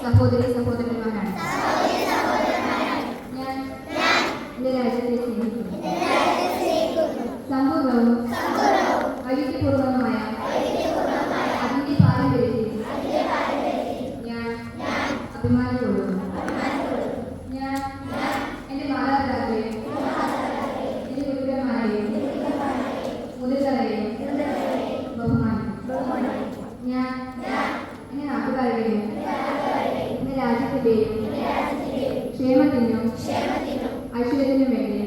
സഹോദരി സഹോദരന്മാരാണ്. ഞാൻ എൻ്റെ രാജ്യത്തെ സ്നേഹിക്കുന്നു. സമ്പൂർണവും വൈവിധ്യപൂർവമായ അതിൻ്റെ പാരമ്പര്യത്തിൽ ഞാൻ അഭിമാനം കൊള്ളുന്നു. ഞാൻ എൻ്റെ മാതാപിതാക്കളെയും എൻ്റെ ഗുരുക്കന്മാരെയും മുതിർന്നവരെയും ബഹുമാനിക്കും. ഞാൻ എൻ്റെ നാട്ടുകാരുടെയും എൻ്റെ രാജ്യത്തിൻ്റെയും ക്ഷേമത്തിനും ഐശ്വര്യത്തിനും വേണ്ടി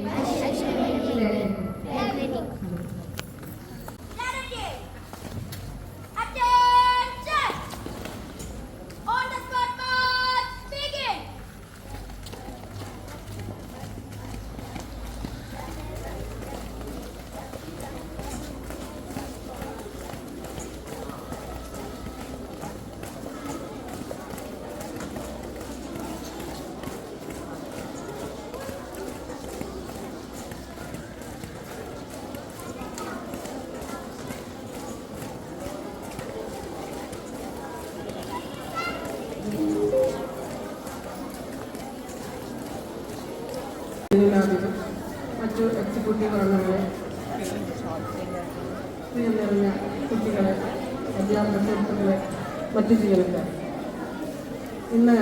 പ്രയത്നിക്കും. മറ്റു എക്സിക്യൂട്ടീവ് അംഗങ്ങളെ, പ്രിയം നിറഞ്ഞ കുട്ടികളെ, അധ്യാപക സുഹൃത്തുക്കളെ, മറ്റു ജീവനക്കാർ, ഇന്ന്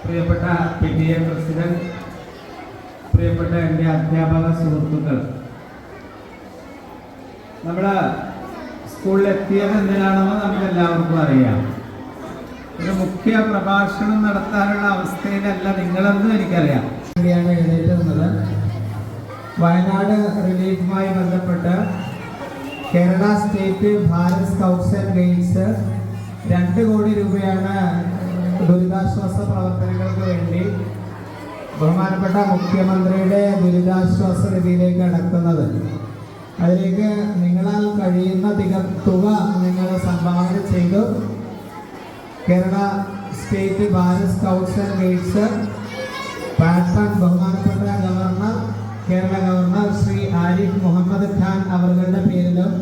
പ്രിയപ്പെട്ട PTA പ്രസിഡന്റ്, പ്രിയപ്പെട്ട എൻ്റെ അധ്യാപക സുഹൃത്തുക്കൾ, നമ്മൾ സ്കൂളിൽ എത്തിയത് എന്തിനാണെന്ന് നമുക്ക് എല്ലാവർക്കും അറിയാം. ഒരു മുഖ്യ പ്രഭാഷണം നടത്താനുള്ള അവസ്ഥയിലല്ല നിങ്ങളെന്നും എനിക്കറിയാം. ാണ് എഴുന്നേറ്റുന്നത്. വയനാട് റിലീഫുമായി ബന്ധപ്പെട്ട് Kerala state Bharat scouts and guides 2 കോടി രൂപയാണ് ദുരിതാശ്വാസ പ്രവർത്തനങ്ങൾക്ക് വേണ്ടി ബഹുമാനപ്പെട്ട മുഖ്യമന്ത്രിയുടെ ദുരിതാശ്വാസ നിധിയിലേക്ക് അടക്കുന്നത്. അതിലേക്ക് നിങ്ങളാൽ കഴിയുന്ന തുക നിങ്ങൾ സംഭാവന ചെയ്തു. Kerala state Bharat scouts and guides patron ബഹുമാനപ്പെട്ട ഗവർണർ, കേരള ഗവർണർ ശ്രീ ആരിഫ് മുഹമ്മദ് ഖാൻ അവരുടെ പേരിലും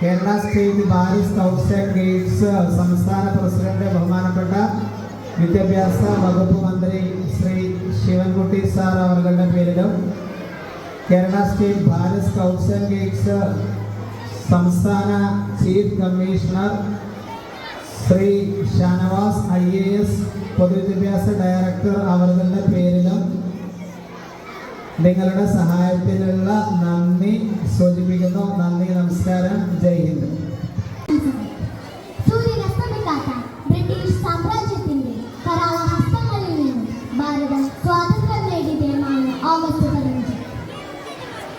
Kerala state Bharat scouts and guides സംസ്ഥാന പ്രസിഡന്റ് ബഹുമാനപ്പെട്ട വിദ്യാഭ്യാസ വകുപ്പ് മന്ത്രി ശ്രീ ശിവൻകുട്ടി സാർ അവരുടെ പേരിലും Kerala state Bharat scouts and guides സംസ്ഥാന chief commissioner Shri Shanavas IAS പൊതുവിദ്യാഭ്യാസ ഡയറക്ടർ അവരുടെ പേരിലും നിങ്ങളുടെ സഹായത്തിനുള്ള നന്ദി സൂചിപ്പിക്കുന്നു. നന്ദി, നമസ്കാരം, ജയ് ഹിന്ദ്. സൂര്യനസ്തമിക്കാത്ത ബ്രിട്ടീഷ് സാമ്രാജ്യത്തിന്റെ കരാളഹസ്തങ്ങളിൽ നിന്നും ഭാരതം സ്വാതന്ത്ര്യം നേടിയ ദിനമാണ് ഓഗസ്റ്റ് 15.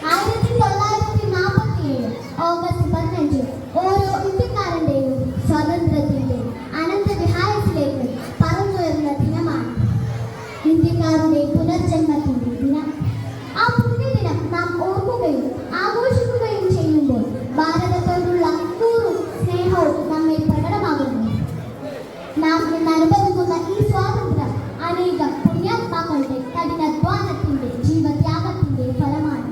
1947 ഓഗസ്റ്റ് 15 ഓരോ ഇന്ത്യക്കാരന്റെയും സ്വാതന്ത്ര്യത്തിന്റെ അനന്തവിഹായത്തിലേക്ക് പറന്നുയർന്ന ദിനമാണ്. ഇന്ത്യക്കാരുടെ പുനർജന്മത്തിന്റെ ദിനം. ആ പുണ്യദിനം നാം ഓർക്കുകയും ആഘോഷിക്കുകയും ചെയ്യുമ്പോൾ ഭാരതത്തോടുള്ള കൂറും സ്നേഹവും നമ്മെ പ്രകടമാകുന്നു. നാം ഇന്ന് അനുഭവിക്കുന്ന ഈ സ്വാതന്ത്ര്യം അനേകം പുണ്യാത്മാക്കളുടെ കഠിനാധ്വാനത്തിന്റെ ജീവത്യാഗത്തിന്റെ ഫലമാണ്.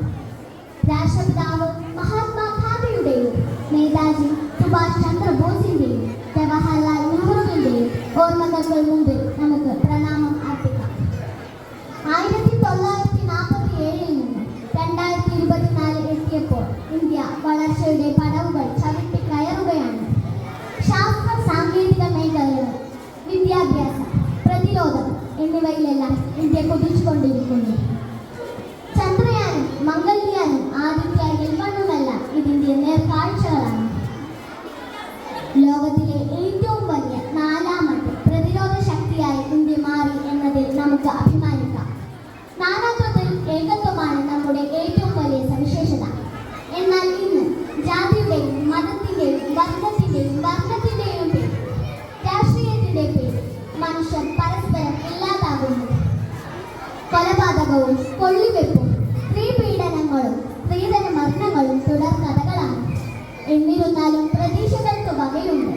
രാഷ്ട്രപിതാവ് മഹാത്മാഗാന്ധിയുടെയും നേതാജി സുഭാഷ് ചന്ദ്രബോസിന്റെയും ജവഹർലാൽ നെഹ്റുവിന്റെയും ഓർമ്മകൾക്ക് മുമ്പിൽ നമുക്ക് പ്രണാമം അർപ്പിക്കാം. 1947 നിന്ന് 2024 എത്തിയപ്പോൾ ഇന്ത്യ വളർച്ചയുടെ പടവുകൾ ചവിട്ടിക്കയറുകയാണ്. ശാസ്ത്ര സാങ്കേതിക മേഖലകൾ, വിദ്യാഭ്യാസം, പ്രതിരോധം എന്നിവയിലെല്ലാം ഇന്ത്യ കുതിച്ചുകൊണ്ടിരിക്കുന്നു. ചന്ദ്രയാനും മംഗൾയാനും ആദിത്യ L1 ഇതിന്റെ നേർക്കാഴ്ചകളാണ്. ലോകത്തിലെ ഏറ്റവും വലിയ നാലാമത്തെ പ്രതിരോധ ശക്തിയായി ഇന്ത്യ മാറി എന്നതിൽ നമുക്ക് അഭിമാനിക്കാം. നാനാത്വത്തിൽ ഏകത്വമാണ് നമ്മുടെ ഏറ്റവും വലിയ സവിശേഷത. എന്നാൽ ഇന്ന് ജാതിയുടെയും മതത്തിന്റെയും വർണ്ണത്തിന്റെയും പേരിൽ, രാഷ്ട്രീയത്തിന്റെ പേരിൽ മനുഷ്യർ പരസ്പരം ഇല്ലാതാകുന്നു. കൊലപാതകവും കൊള്ളിവെപ്പും സ്ത്രീപീഡനങ്ങളും സ്ത്രീധന മരണങ്ങളും തുടർ കഥകളാണ്. എന്നിരുന്നാലും പ്രതീക്ഷകൾക്ക് വകയുണ്ട്.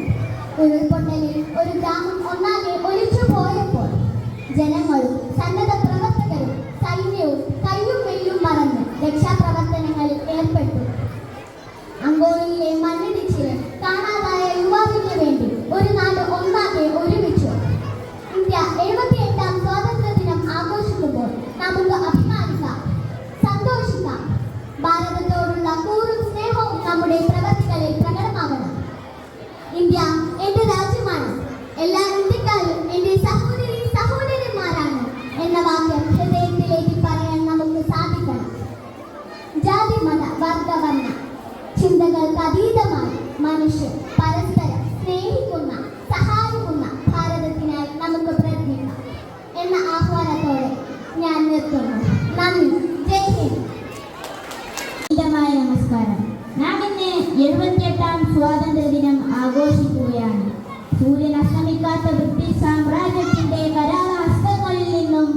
ഉരുൾപൊട്ടലിൽ ഒരു ഗ്രാമം ഒന്നാകെ ഒലിച്ചു പോയപ്പോൾ ജനങ്ങളും സന്നദ്ധ പ്രവർത്തകരും സൈന്യവും കയ്യും വെല്ലും മറന്ന് രക്ഷാപ്രവർത്തനങ്ങളിൽ ഏർപ്പെട്ടു. അങ്കോളയിലെ മണ്ണിടിച്ചിൽ കാണാതായ യുവാവിന് വേണ്ടി ഒരു നാട് ഒന്നാകെ ഒരുമിച്ചു. ഇന്ത്യ 78ാം സ്വാതന്ത്ര്യ ദിനം ആഘോഷിക്കുമ്പോൾ നമുക്ക് അഭിമാനിക്കാം, സന്തോഷിക്കാം. ഭാരതത്തോടുള്ള കൂറും സ്നേഹവും നമ്മുടെ പ്രവൃത്തികളിൽ പ്രകടമാകണം. ഇന്ത്യ എന്റെ രാജ്യമാണ്, എല്ലാ ഇന്ത്യക്കാരും എന്റെ സഹോദരിമാരാണ് എന്ന വാക്യം ഹൃദയത്തിലേക്ക് പറയാൻ നമുക്ക് സാധിക്കണം. ജാതി മത വർഗവർണ്ണ ചിന്തകൾക്ക് അതീതമായി മനുഷ്യർ പരസ്പരം സ്നേഹിക്കുന്ന സഹായിക്കുന്ന ഭാരതത്തിനായി നമുക്ക് പ്രയത്നിക്കാം എന്ന ആഹ്വാനത്തോടെ ഞാൻ നിർത്തുന്നു. നന്ദി. ജയ് ഹിന്ദ്. നമസ്കാരം. നാം ഇന്ന് 78ാം സ്വാതന്ത്ര്യ ദിനം ആഘോഷിക്കുകയാണ്. സൂര്യൻ അസ്തമിക്കാത്ത ബ്രിട്ടീഷ് സാമ്രാജ്യത്തിന്റെ കരാളഹസ്തങ്ങളിൽ നിന്നും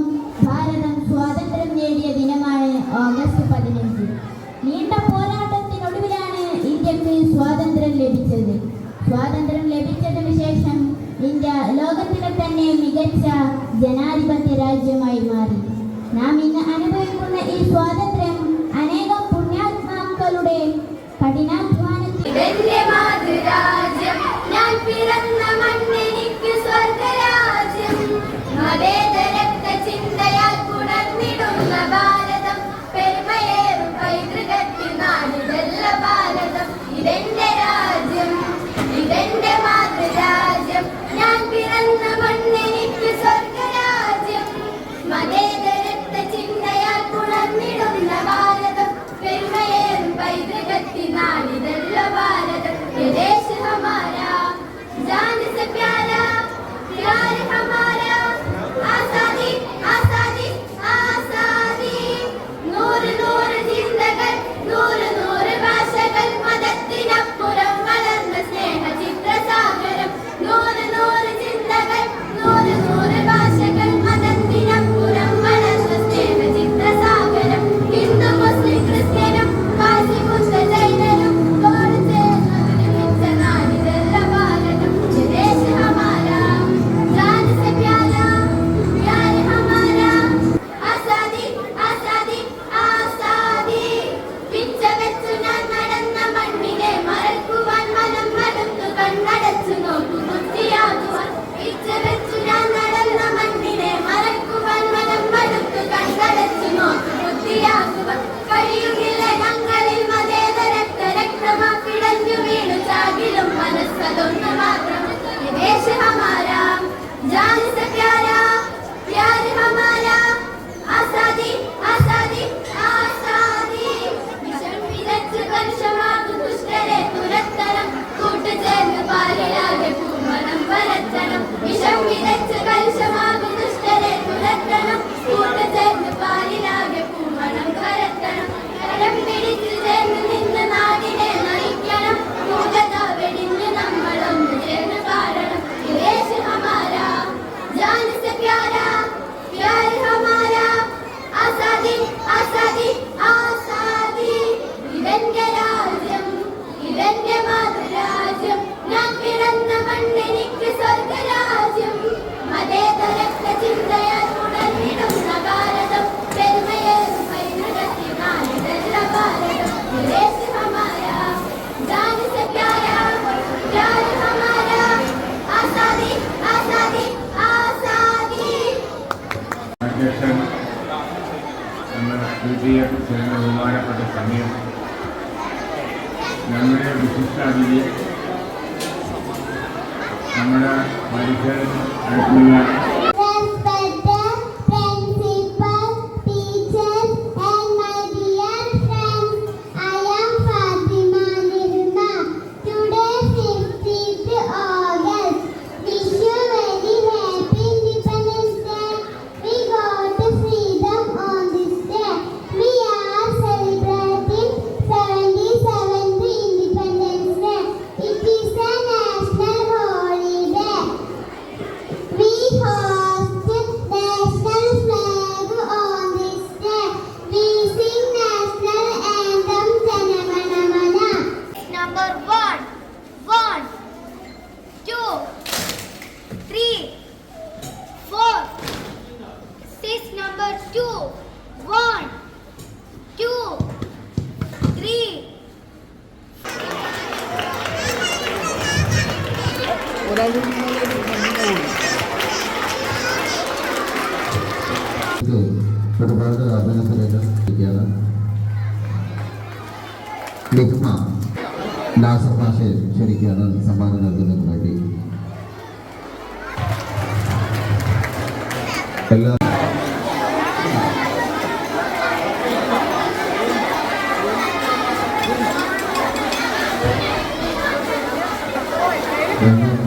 ഭാരതം സ്വാതന്ത്ര്യം നേടിയ ദിനമാണ് ഓഗസ്റ്റ് 15. നീണ്ട പോരാട്ടത്തിനൊടുവിലാണ് ഇന്ത്യക്ക് സ്വാതന്ത്ര്യം ലഭിച്ചത്. സ്വാതന്ത്ര്യം ലഭിച്ചതിനു ശേഷം ഇന്ത്യ ലോകത്തിലെ തന്നെ മികച്ച ജനാധിപത്യ രാജ്യമായി മാറി. നാം ഇന്ന് അനുഭവിക്കുന്ന ഈ സ്വാതന്ത്ര്യം അനേകം പുണ്യാത്മാക്കളുടെ കഠിനാധ്വാനത്തിൽ ഇതെന്റെ മാതൃരാജ്യം, ഞാൻ പിറന്ന മണ്ണെനിക്ക് സ്വർഗരാജ്യം. മതേതരത്വ ചിന്തയാൽ പുണർന്നിടുന്ന ഭാരതം, പെരുമയേറും പൈതൃകത്തിൽ നാടിതല്ല ഭാരതം. ഇതെന്റെ രാജ്യം, ഇതെന്റെ മാതൃരാജ്യം, ഞാൻ പിറന്ന മണ്ണെനിക്ക് സ്വർഗരാജ്യം. മതേതരത്വ ചിന്തയാൽ പുണർന്നിടുന്ന ഭാരതം, പെരുമയേറും പൈതൃകത്തിൽ നാടിതല്ല ഭാരതം. ये देश हमारा, जान से प्यारा, प्यार हमारा. आजादी आजादी आजादी. നൂറ് നൂറ് ചിന്തകൾ, നൂറ് നൂറ് ഭാഷകൾ, മതത്തിനപ്പുറം വളർന്ന സ്നേഹ ചിത്രസാഗരം. നൂറ് നൂറ് ചിന്തകൾ, നൂറ് നൂറ് ഭാഷകൾ, മതത്തിനപ്പുറം വളർന്ന സ്നേഹ ചിത്രസാഗരം. ഹിന്ദു മുസ്ലിം ക്രിസ്ത്യനും പാഴ്സി ബുദ്ധ ജൈനനും തോട് ചേർന്ന് നിർമ്മിച്ച നാടിതല്ല ഭാരതം. ये देश हमारा, जान से प्यारा, प्यार हमारा. आजादी आजादी आजादी. പിച്ച വെച്ചു ഞാൻ നടന്ന മണ്ണിനെ മറക്കുവാൻ മനം മടുത്തു കണ്ണടച്ചു നോക്കു കുത്തിയാകുവാൻ. പിച്ച വെച്ചു ഞാൻ നടന്ന മണ്ണിനെ മറക്കുവാൻ മനം മടുത്തു കണ്ണടച്ചു നോക്കു കുത്തിയാകുവാൻ. കഴിയുകില്ല ഞങ്ങളിൽ മതേതരത്വ രക്തമാ പിടഞ്ഞു വീണു ചാകിലും മനസ്സതൊന്നു മാത്രം. ये देश हमारा, जान से प्यारा, प्यार हमारा. आजादी आजादी आजादी. വിഷം വിതച്ച് കലുഷമാകും ദുഷ്ടരെ തുരത്തണം, കൂട്ടുചേർന്ന് പാലിലാകെ പൂമണം പരത്തണം. വിഷം വിതച്ച് കലുഷമാകും ദുഷ്ടരെ തുരത്തണം, കൂട്ടുചേർന്ന് പാലിലാകെ പൂമണം പരത്തണം. കരം പിടിച്ചു ചേർന്ന് നിന്ന് നാടിനെ നയിക്കണം, മൂലത വെടിഞ്ഞ് നമ്മളൊന്ന് ചേർന്ന് പാടണം. ये देश हमारा, जान से प्यारा, प्यार हमारा. आजादी आजादी आजादी. ഇതെന്റെ രാജ്യം, ഇതെന്റെ മാതൃരാജ്യം, ഞാൻ പിറന്ന മണ്ണെനിക്ക് സ്വർഗരാജ്യം. മതേതരത്വ ചിന്തയാൽ ഉണർന്നിടുന്ന ഭാരതം, പെരുമയേറും പൈതൃകത്തിൽ നാടിതല്ല ഭാരതം. ये देश हमारा, जान से प्यारा, प्यार हमारा. आजादी आजादी आजादी. അധ്യക്ഷൻ നമ്മുടെ ദ്വിതീയ ബഹുമാനപ്പെട്ട സമയം, നമ്മുടെ വിശിഷ്ടാതിഥി, നമ്മുടെ പരിസരത്തുള്ള Respected principal, teachers and my dear friends, I am Fatima Nirma. Today 50th ഒരുപാട് അഭിനന്ദനങ്ങൾ ലിഖ്മ നാസർ ഭാഷയെ ക്ഷണിക്കുകയാണ് സമ്മാനം നൽകുന്നതിന് വേണ്ടി. എല്ലാ Thank you.